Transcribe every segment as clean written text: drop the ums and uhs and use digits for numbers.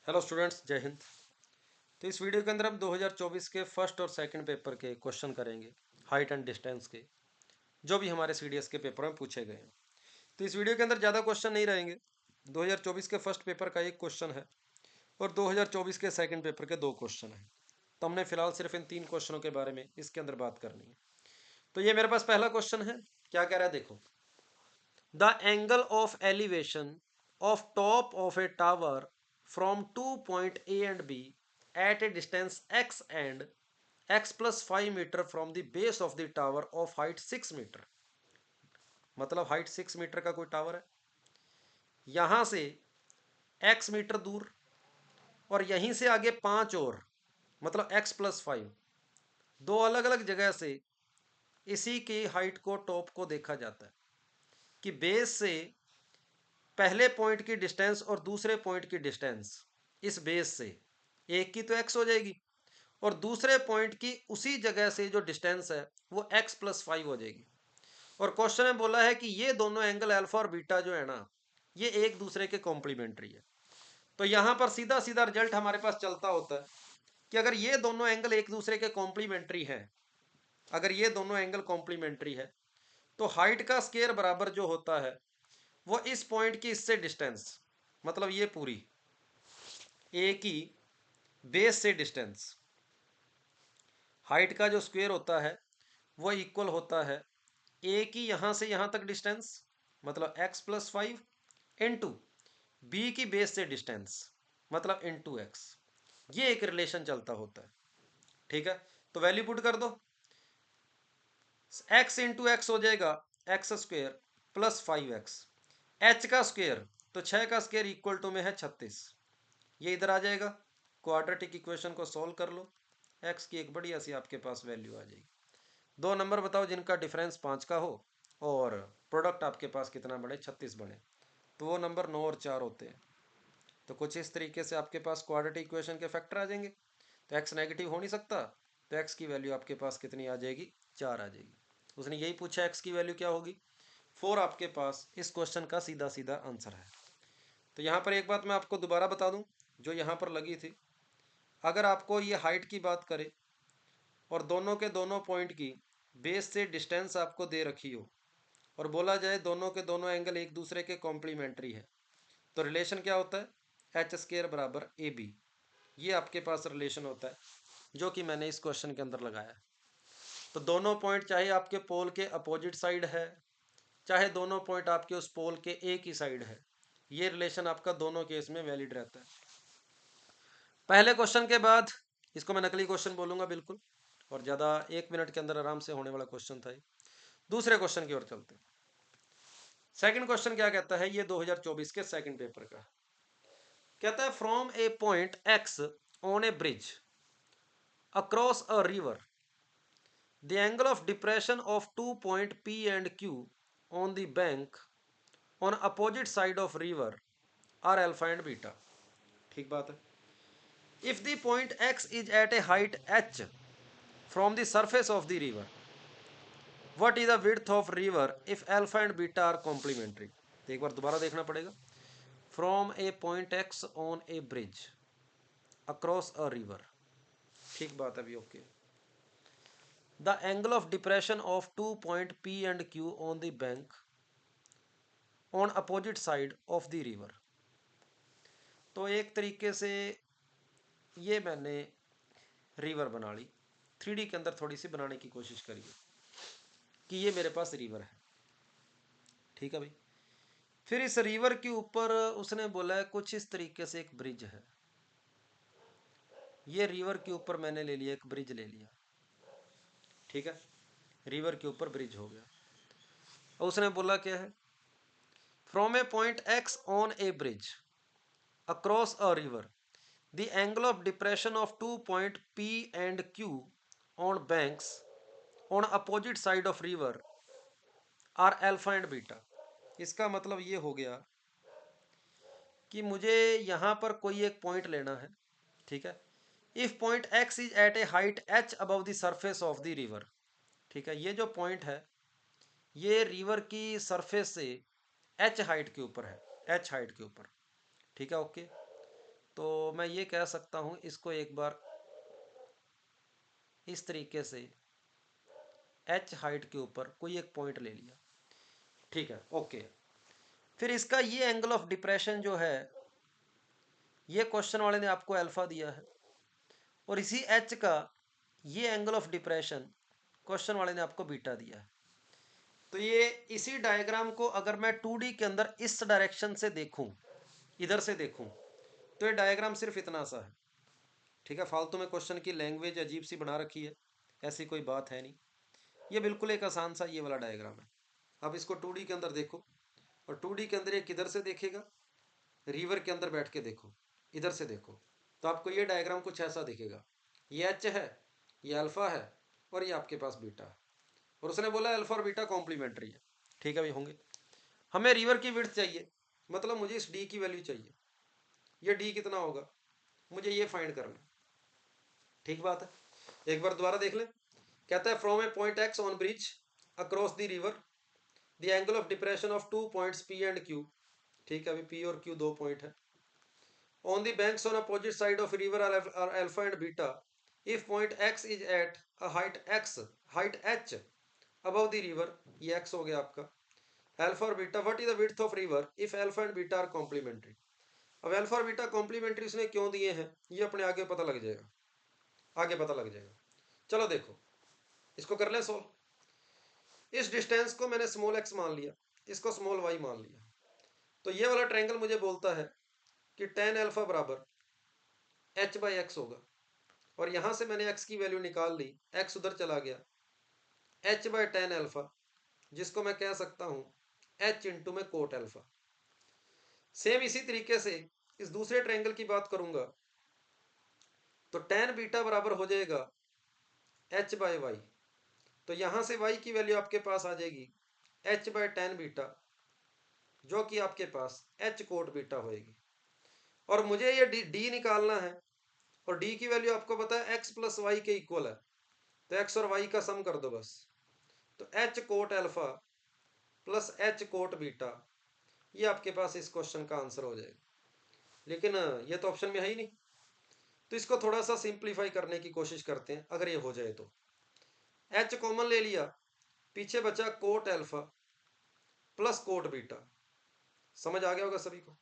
Hello students, जय हिंद। तो इस वीडियो के अंदर हम 2024 के फर्स्ट और सेकंड पेपर के क्वेश्चन करेंगे, हाइट एंड डिस्टेंस के, जो भी हमारे सीडीएस के पेपर में पूछे गए हैं। तो इस वीडियो के अंदर ज़्यादा क्वेश्चन नहीं रहेंगे। 2024 के फर्स्ट पेपर का एक क्वेश्चन है और 2024 के सेकंड पेपर के दो क्वेश्चन हैं। तो हमने फिलहाल सिर्फ इन तीन क्वेश्चनों के बारे में इसके अंदर बात करनी है। तो ये मेरे पास पहला क्वेश्चन है। क्या कह रहा है, देखो। The angle of elevation of top of a tower from two point A and B at a distance x and x plus 5 meter from the base of the tower of height 6 meter। मतलब height 6 metre का कोई tower है, यहां से x metre दूर और यहीं से आगे 5 और, मतलब x प्लस 5, दो अलग अलग जगह से इसी की हाइट को, टॉप को देखा जाता है कि बेस से पहले पॉइंट की डिस्टेंस और दूसरे पॉइंट की डिस्टेंस इस बेस से, एक की तो x हो जाएगी और दूसरे पॉइंट की उसी जगह से जो डिस्टेंस है वो x प्लस 5 हो जाएगी। और क्वेश्चन में बोला है कि ये दोनों एंगल अल्फा और बीटा जो है ना, ये एक दूसरे के कॉम्प्लीमेंट्री है। तो यहां पर सीधा सीधा रिजल्ट हमारे पास चलता होता है कि अगर ये दोनों एंगल एक दूसरे के कॉम्प्लीमेंट्री है, अगर ये दोनों एंगल कॉम्प्लीमेंट्री है, तो हाइट का स्केयर बराबर जो होता है वो इस पॉइंट की इससे डिस्टेंस, मतलब ये पूरी ए की बेस से डिस्टेंस, हाइट का जो स्क्वायर होता है वो इक्वल होता है ए की यहां से यहां तक डिस्टेंस, मतलब x प्लस 5 इंटू बी की बेस से डिस्टेंस, मतलब इंटू एक्स। ये एक रिलेशन चलता होता है। ठीक है, तो वैल्यू पुट कर दो। x इंटू एक्स हो जाएगा x square plus 5x। H का स्क्वेयर, तो 6 का स्क्वेयर इक्वल टू में है 36। ये इधर आ जाएगा, क्वाड्रेटिक इक्वेशन को सॉल्व कर लो, x की एक बढ़िया सी आपके पास वैल्यू आ जाएगी। दो नंबर बताओ जिनका डिफरेंस 5 का हो और प्रोडक्ट आपके पास कितना बने, 36 बने, तो वो नंबर 9 और 4 होते हैं। तो कुछ इस तरीके से आपके पास क्वाड्रेटिक इक्वेशन के फैक्टर आ जाएंगे। तो x नेगेटिव हो नहीं सकता, तो x की वैल्यू आपके पास कितनी आ जाएगी, 4 आ जाएगी। उसने यही पूछा x की वैल्यू क्या होगी, 4 आपके पास इस क्वेश्चन का सीधा सीधा आंसर है। तो यहाँ पर एक बात मैं आपको दोबारा बता दूँ जो यहाँ पर लगी थी। अगर आपको ये हाइट की बात करें और दोनों के दोनों पॉइंट की बेस से डिस्टेंस आपको दे रखी हो और बोला जाए दोनों के दोनों एंगल एक दूसरे के कॉम्प्लीमेंट्री है, तो रिलेशन क्या होता है, एच स्केयर बराबर ए बी। ये आपके पास रिलेशन होता है जो कि मैंने इस क्वेश्चन के अंदर लगाया है। तो दोनों पॉइंट चाहे आपके पोल के अपोजिट साइड है, चाहे दोनों पॉइंट आपके उस पोल के एक ही साइड है, ये रिलेशन आपका दोनों केस में वैलिड रहता है। पहले क्वेश्चन के बाद इसको मैं नकली क्वेश्चन बोलूंगा बिल्कुल, और ज़्यादा 1 मिनट के अंदर आराम से होने वाला क्वेश्चन था। दूसरे क्वेश्चन की ओर चलते हैं। सेकंड क्वेश्चन क्या कहता है, ये 2024 के सेकंड पेपर का कहता है, from a point X on a bridge across a river the angle of depression of two point P and Q on the bank on opposite side of river are alpha and beta. ठीक बात है। If the point X is at a height H from the surface of the river, what is the width of river if alpha and beta are complementary. तो एक बार दोबारा देखना पड़ेगा। From a point X on a bridge across a river, ठीक बात है अभी, okay. The angle of depression of two point P and Q on the bank on opposite side of the river. तो एक तरीके से ये मैंने रिवर बना ली, 3D के अंदर थोड़ी सी बनाने की कोशिश करिए कि ये मेरे पास रिवर है। ठीक है भाई। फिर इस रिवर के ऊपर उसने बोला है कुछ इस तरीके से एक ब्रिज है। ये रिवर के ऊपर मैंने ले लिया, एक ब्रिज ले लिया। ठीक है, रिवर के ऊपर ब्रिज हो गया। और उसने बोला क्या है, from a point X on a bridge across a river the angle of depression of two point P and Q on banks on opposite side of river are alpha and beta. इसका मतलब ये हो गया कि मुझे यहाँ पर कोई एक पॉइंट लेना है। ठीक है, if point X is at a height H above the surface of the river. ठीक है, ये जो पॉइंट है ये रिवर की सरफेस से एच हाइट के ऊपर है, एच हाइट के ऊपर। ठीक है, ओके। तो मैं ये कह सकता हूँ इसको एक बार इस तरीके से h हाइट के ऊपर कोई एक पॉइंट ले लिया, ठीक है, ओके। फिर इसका ये एंगल ऑफ डिप्रेशन जो है, ये क्वेश्चन वाले ने आपको अल्फा दिया है, और इसी h का ये एंगल ऑफ डिप्रेशन क्वेश्चन वाले ने आपको बीटा दिया है। तो ये इसी डायग्राम को अगर मैं 2D के अंदर इस डायरेक्शन से देखूं, इधर से देखूं, तो ये डायग्राम सिर्फ इतना सा है, ठीक है। फालतू में क्वेश्चन की लैंग्वेज अजीब सी बना रखी है, ऐसी कोई बात है नहीं। ये बिल्कुल एक आसान सा ये वाला डायग्राम है। अब इसको 2D के अंदर देखो, और 2D के अंदर ये किधर से देखेगा, रिवर के अंदर बैठ के देखो, इधर से देखो, तो आपको ये डायग्राम कुछ ऐसा दिखेगा। ये एच है, ये अल्फा है, और ये आपके पास बीटा है, और उसने बोला अल्फा और बीटा कॉम्प्लीमेंट्री है, ठीक है भाई होंगे। हमें रिवर की विड्थ चाहिए, मतलब मुझे इस डी की वैल्यू चाहिए। ये डी कितना होगा, मुझे ये फाइंड करना, ठीक बात है। एक बार दोबारा देख लें। कहता है from a point X on bridge across the river the angle of depression of 2 points P and Q, ठीक है। अभी पी और क्यू 2 पॉइंट है। On the banks on opposite side of river are alpha and beta if point X is at a height H above the river, ये X हो गया आपका। Alpha और beta, what is the width of river if alpha and beta are complementary. अब alpha और beta complementary उसने क्यों दिए हैं, ये अपने आगे पता लग जाएगा, आगे पता लग जाएगा। चलो देखो, इसको कर ले सोल्व। इस डिस्टेंस को मैंने स्मॉल एक्स मान लिया, इसको स्मॉल वाई मान लिया, तो ये वाला ट्रायंगल मुझे बोलता है कि टेन अल्फा बराबर एच बाई एक्स होगा, और यहां से मैंने एक्स की वैल्यू निकाल ली, एक्स उधर चला गया, एच बाई टेन अल्फा, जिसको मैं कह सकता हूं एच इंटू में कोट अल्फा। सेम इसी तरीके से इस दूसरे ट्रायंगल की बात करूंगा, तो टेन बीटा बराबर हो जाएगा एच बाई वाई, तो यहां से वाई की वैल्यू आपके पास आ जाएगी एच बाई टेन बीटा, जो कि आपके पास एच कोट बीटा होएगी। और मुझे ये डी निकालना है, और डी की वैल्यू आपको पता है एक्स प्लस वाई के इक्वल है, तो एक्स और वाई का सम कर दो बस। तो H cot alpha plus H cot beta, ये आपके पास इस क्वेश्चन का आंसर हो जाएगा। लेकिन ये तो ऑप्शन में है ही नहीं, तो इसको थोड़ा सा सिंप्लीफाई करने की कोशिश करते हैं। अगर ये हो जाए तो एच कॉमन ले लिया, पीछे बचा coat alpha plus coat beta. समझ आ गया होगा सभी को।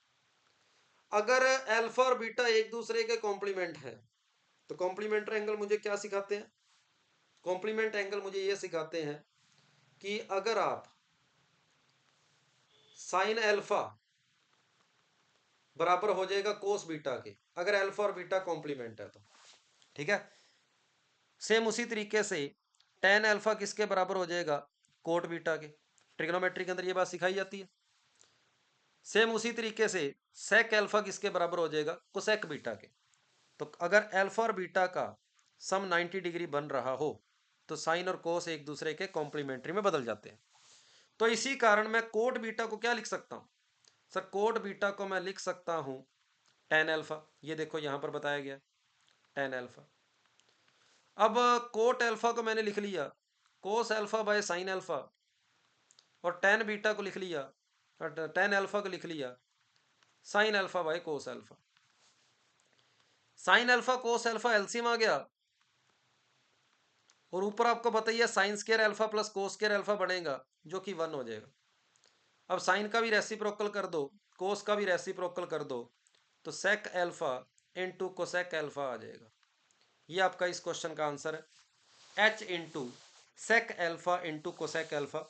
अगर अल्फा और बीटा एक दूसरे के कॉम्प्लीमेंट है, तो कॉम्प्लीमेंट्री एंगल मुझे क्या सिखाते हैं, कॉम्प्लीमेंट एंगल मुझे ये सिखाते हैं कि अगर आप साइन अल्फा बराबर हो जाएगा कोस बीटा के, अगर अल्फा और बीटा कॉम्प्लीमेंट है तो, ठीक है। सेम उसी तरीके से टेन अल्फा किसके बराबर हो जाएगा, कोट बीटा के। ट्रिग्नोमेट्री के अंदर ये बात सिखाई जाती है। सेम उसी तरीके से सेक अल्फा किसके बराबर हो जाएगा, कोसेक बीटा के। तो अगर अल्फा और बीटा का सम 90 डिग्री बन रहा हो, तो साइन और कोस एक दूसरे के कॉम्प्लीमेंट्री में बदल जाते हैं। तो इसी कारण मैं कोट बीटा को क्या लिख सकता हूं, सर कोट बीटा को मैं लिख सकता हूं टेन अल्फा, ये देखो यहां पर बताया गया टेन अल्फा। अब कोट अल्फा को मैंने लिख लिया cos alpha by sine alpha, और टेन बीटा को लिख लिया, टेन अल्फा को लिख लिया sine alpha by cos alpha. Sine alpha cos alpha LCM आ गया, और ऊपर आपको बताइए sine square alpha plus cos square alpha बनेगा, जो कि 1 हो जाएगा। अब साइन का भी रेसिप्रोकल कर दो, कोस का भी रेसिप्रोकल कर दो, तो sec alpha into cosec alpha आ जाएगा। ये आपका इस क्वेश्चन का आंसर है, H into sec alpha into cosec alpha.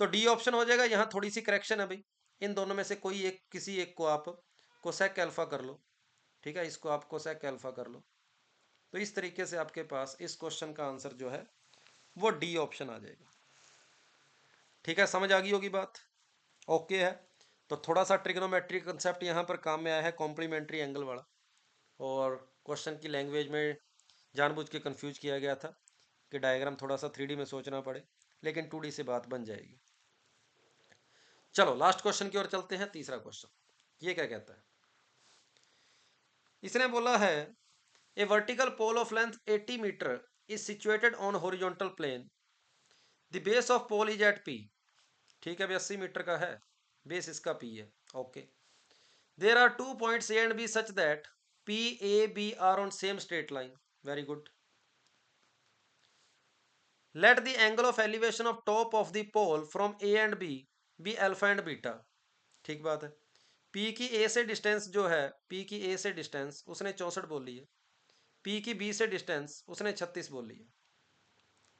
तो डी ऑप्शन हो जाएगा। यहाँ थोड़ी सी करेक्शन है भाई, इन दोनों में से कोई एक, किसी एक को आप कोसेक अल्फा कर लो, ठीक है, इसको आप कोसेक अल्फा कर लो। तो इस तरीके से आपके पास इस क्वेश्चन का आंसर जो है वो डी ऑप्शन आ जाएगा। ठीक है, समझ आ गई होगी बात, ओके है। तो थोड़ा सा ट्रिग्नोमेट्री कंसेप्ट यहाँ पर काम में आया है, कॉम्प्लीमेंट्री एंगल वाला, और क्वेश्चन की लैंग्वेज में जानबूझ के कंफ्यूज किया गया था कि डायग्राम थोड़ा सा 3D में सोचना पड़े, लेकिन 2D से बात बन जाएगी। चलो लास्ट क्वेश्चन की ओर चलते हैं। तीसरा क्वेश्चन ये क्या कहता है, इसने बोला है a vertical pole of length 80 metre is situated on horizontal plane, the base of pole is at P. ठीक है, 80 मीटर का है, बेस इसका पी है, okay. There are 2 points A and B such that P, A, B are on same straight line. Very good. Let the angle of elevation of top of the pole from A and B be alpha and beta. ठीक बात है। P की A से distance जो है, P की A से distance उसने 64 बोल ली है, P की B से डिस्टेंस उसने 36 बोल ली है।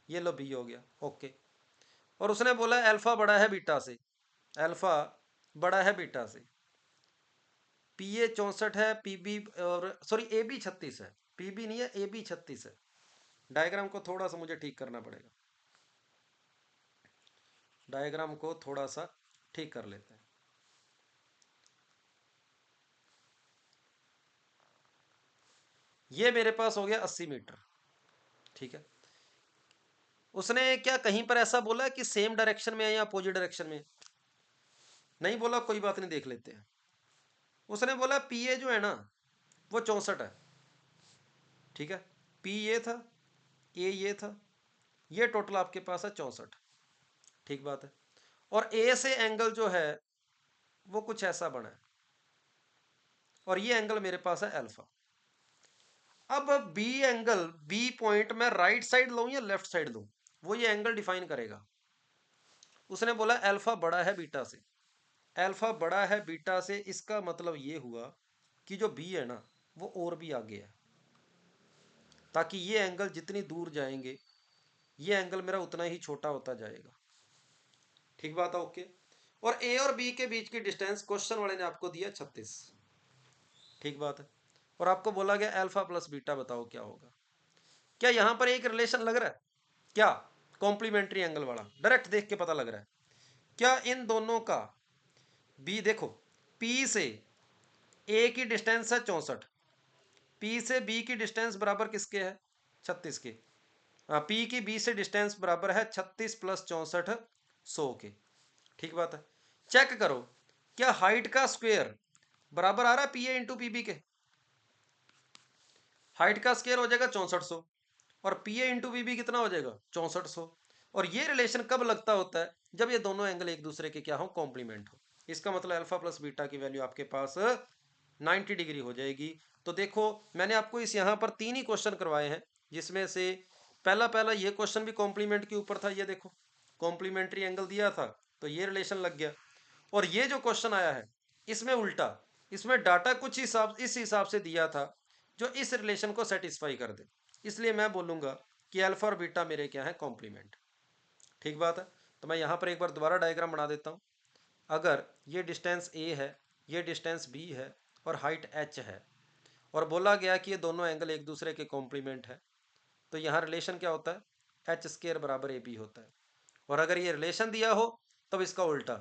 ये लो B हो गया, ओके। और उसने बोला अल्फा बड़ा है बीटा से, अल्फा बड़ा है बीटा से। पी ए 64 है, पी बी और सॉरी ए बी 36 है, पी बी नहीं है, ए बी 36 है। डायग्राम को थोड़ा सा मुझे ठीक करना पड़ेगा, डायग्राम को थोड़ा सा ठीक कर लेते हैं। ये मेरे पास हो गया 80 मीटर, ठीक है। उसने क्या कहीं पर ऐसा बोला कि सेम डायरेक्शन में है या अपोजिट डायरेक्शन में? नहीं बोला, कोई बात नहीं, देख लेते हैं। उसने बोला पी ए जो है ना वो 64 है, ठीक है। पी ये था, ए ये था, ये टोटल आपके पास है 64, ठीक बात है। और ए से एंगल जो है वो कुछ ऐसा बना है, और ये एंगल मेरे पास है अल्फा। अब बी एंगल, बी पॉइंट में राइट साइड लूं या लेफ्ट साइड लूं, वो ये एंगल डिफाइन करेगा। उसने बोला अल्फा बड़ा है बीटा से, अल्फा बड़ा है बीटा से, इसका मतलब ये हुआ कि जो बी है ना वो और भी आगे है, ताकि ये एंगल जितनी दूर जाएंगे ये एंगल मेरा उतना ही छोटा होता जाएगा। ठीक बात है, ओके। और ए और बी के बीच की डिस्टेंस क्वेश्चन वाले ने आपको दिया 36, ठीक बात है। और आपको बोला गया अल्फा प्लस बीटा बताओ क्या होगा। क्या यहां पर एक रिलेशन लग रहा है? क्या कॉम्प्लीमेंट्री एंगल वाला डायरेक्ट देख के पता लग रहा है? क्या इन दोनों का बी देखो, पी से ए की डिस्टेंस है 64, पी से बी की डिस्टेंस बराबर किसके है? 36 के। पी की बी से डिस्टेंस बराबर है 36 प्लस 64 100 के, ठीक बात है। चेक करो क्या हाइट का स्क्वायर बराबर आ रहा है P A into P B के? हाइट का स्क्वायर हो जाएगा 6400, और P A into B B कितना हो जाएगा? 6400। और ये रिलेशन कब लगता होता है? जब ये दोनों एंगल एक दूसरे के क्या हो? कॉम्प्लीमेंट हो। इसका मतलब अल्फा प्लस बीटा की वैल्यू आपके पास 90 डिग्री हो जाएगी। तो देखो मैंने आपको इस यहाँ पर 3 ही क्वेश्चन करवाए हैं, जिसमें से पहला पहला ये क्वेश्चन भी कॉम्प्लीमेंट के ऊपर था। ये देखो कॉम्प्लीमेंट्री एंगल दिया था तो ये रिलेशन लग गया। और ये जो क्वेश्चन आया है इसमें उल्टा, इसमें डाटा कुछ हिसाब इस हिसाब से दिया था जो इस रिलेशन को सेटिस्फाई कर दे। इसलिए मैं बोलूँगा कि अल्फा और बीटा मेरे क्या है? कॉम्प्लीमेंट, ठीक बात है। तो मैं यहाँ पर एक बार दोबारा डायग्राम बना देता हूँ। अगर ये डिस्टेंस ए है, ये डिस्टेंस बी है और हाइट एच है, और बोला गया कि ये दोनों एंगल एक दूसरे के कॉम्प्लीमेंट है, तो यहाँ रिलेशन क्या होता है? एच स्क्वायर बराबर ए बी होता है। और अगर ये रिलेशन दिया हो तब इसका उल्टा,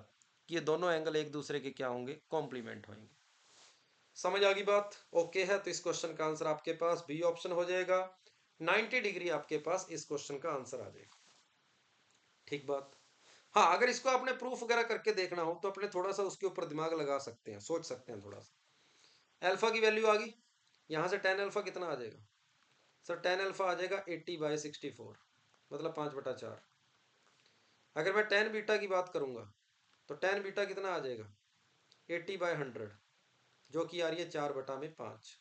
कि ये दोनों एंगल एक दूसरे के क्या होंगे? कॉम्प्लीमेंट होंगे। समझ आ गई बात? ओके है। तो इस क्वेश्चन का आंसर आपके पास बी ऑप्शन हो जाएगा। 90 डिग्री आपके पास इस क्वेश्चन का आंसर आ जाएगा, ठीक बात। हाँ, अगर इसको आपने प्रूफ वगैरह करके देखना हो तो अपने थोड़ा सा उसके ऊपर दिमाग लगा सकते हैं, सोच सकते हैं थोड़ा सा। अल्फा की वैल्यू आ गई, यहाँ से टेन अल्फा कितना आ जाएगा? सर टेन अल्फा आ जाएगा 80/64, मतलब 5/4। अगर मैं टेन बीटा की बात करूंगा तो टेन बीटा कितना आ जाएगा? 80/100, जो कि आ रही है 4/5।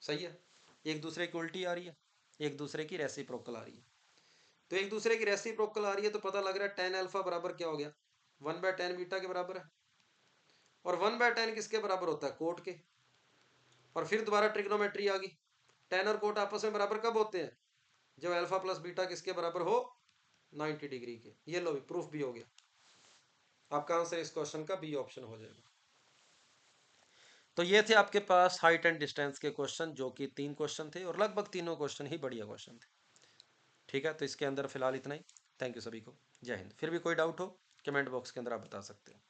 सही है। एक दूसरे की उल्टी आ रही है, एक दूसरे की रेसिप्रोकल आ रही है। तो एक दूसरे की रेसिप्रोकल आ रही है तो पता लग रहा है टेन अल्फा बराबर क्या हो गया? 1/10 बीटा के बराबर है। और 1/10 किसके बराबर होता है? कोट के। और फिर दोबारा ट्रिग्नोमेट्री आ गई, टेन और कोट आपस में बराबर कब होते हैं? जब अल्फा प्लस बीटा किसके बराबर हो? 90 डिग्री के। ये लो भी प्रूफ भी हो गया। आपका आंसर इस क्वेश्चन का बी ऑप्शन हो जाएगा। तो ये थे आपके पास हाइट एंड डिस्टेंस के क्वेश्चन, जो कि 3 क्वेश्चन थे और लगभग तीनों क्वेश्चन ही बढ़िया क्वेश्चन थे। ठीक है, तो इसके अंदर फिलहाल इतना ही। थैंक यू सभी को, जय हिंद। फिर भी कोई डाउट हो कमेंट बॉक्स के अंदर आप बता सकते हो।